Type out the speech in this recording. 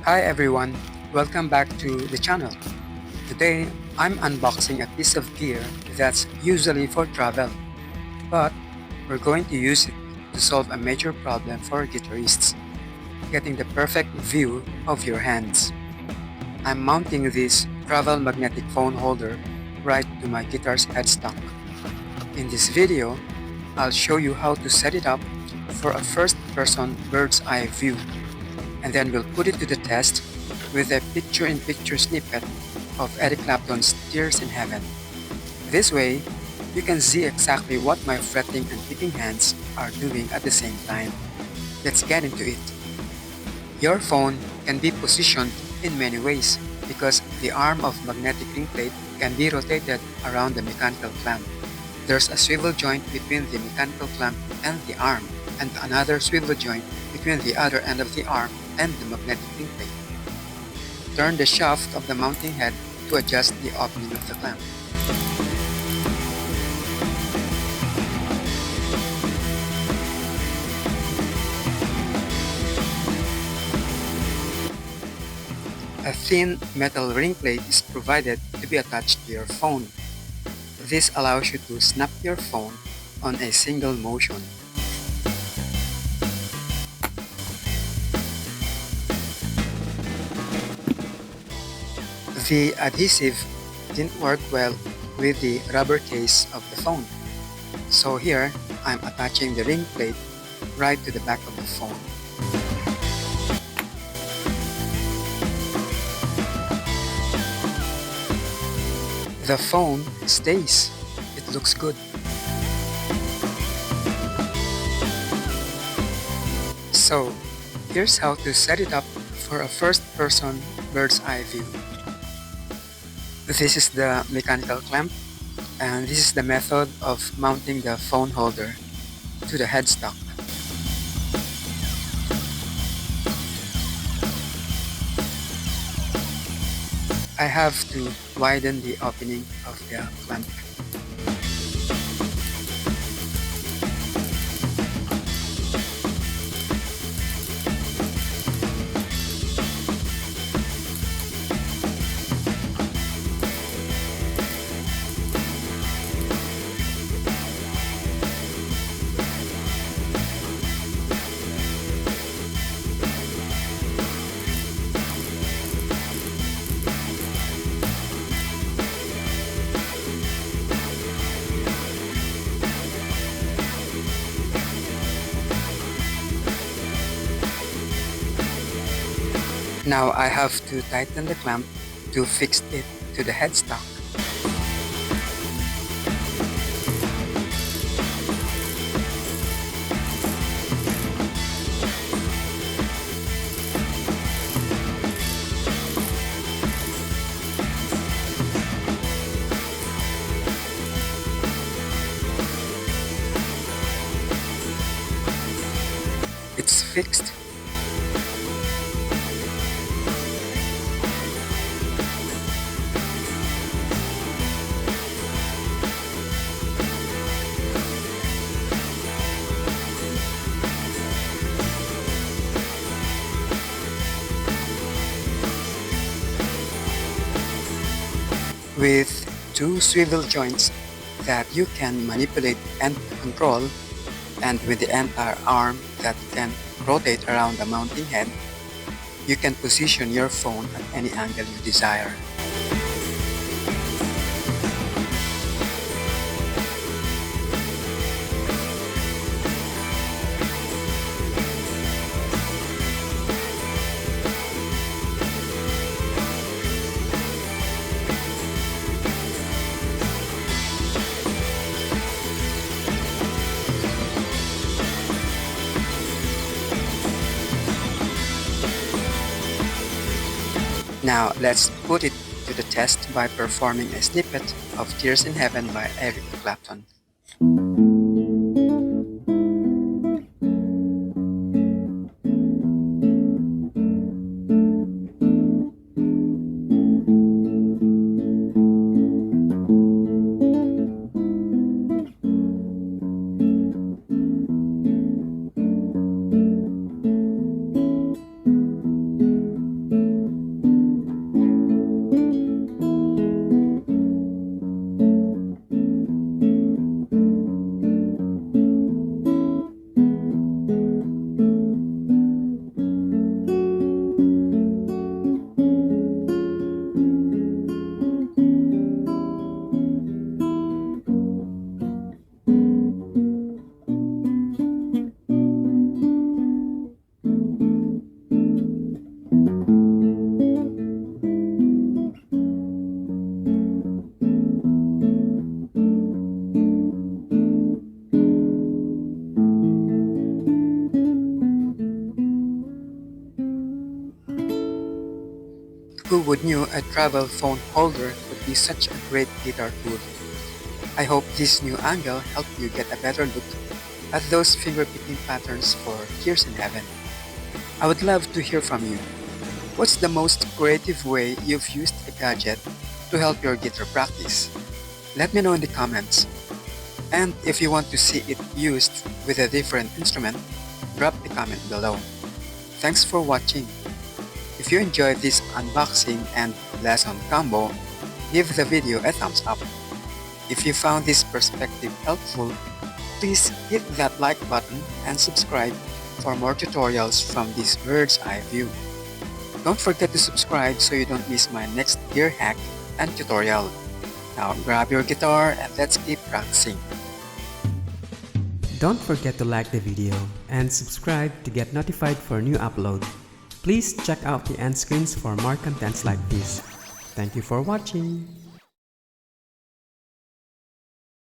Hi everyone, welcome back to the channel. Today, I'm unboxing a piece of gear that's usually for travel, but we're going to use it to solve a major problem for guitarists, getting the perfect view of your hands. I'm mounting this travel magnetic phone holder right to my guitar's headstock. In this video, I'll show you how to set it up for a first-person bird's eye view, and then we'll put it to the test with a picture-in-picture snippet of Eric Clapton's Tears in Heaven. This way, you can see exactly what my fretting and picking hands are doing at the same time. Let's get into it. Your phone can be positioned in many ways because the arm of magnetic ring plate can be rotated around the mechanical clamp. There's a swivel joint between the mechanical clamp and the arm, and another swivel joint between the other end of the arm and the magnetic ring plate. Turn the shaft of the mounting head to adjust the opening of the clamp. A thin metal ring plate is provided to be attached to your phone. This allows you to snap your phone on a single motion. The adhesive didn't work well with the rubber case of the phone, so here I'm attaching the ring plate right to the back of the phone. The phone stays. It looks good. So, here's how to set it up for a first-person bird's eye view. This is the mechanical clamp, and this is the method of mounting the phone holder to the headstock. I have to widen the opening of the clamp. Now I have to tighten the clamp to fix it to the headstock. It's fixed. With two swivel joints that you can manipulate and control, and with the entire arm that can rotate around the mounting head, you can position your phone at any angle you desire. Now let's put it to the test by performing a snippet of Tears in Heaven by Eric Clapton. Who would knew a travel phone holder could be such a great guitar tool? I hope this new angle helped you get a better look at those finger-picking patterns for Tears in Heaven. I would love to hear from you. What's the most creative way you've used a gadget to help your guitar practice? Let me know in the comments. And if you want to see it used with a different instrument, drop the comment below. Thanks for watching. If you enjoyed this unboxing and lesson combo, give the video a thumbs up. If you found this perspective helpful, please hit that like button and subscribe for more tutorials from this bird's eye view. Don't forget to subscribe so you don't miss my next gear hack and tutorial. Now grab your guitar and let's keep practicing. Don't forget to like the video and subscribe to get notified for new upload. Please check out the end screens for more contents like this. Thank you for watching.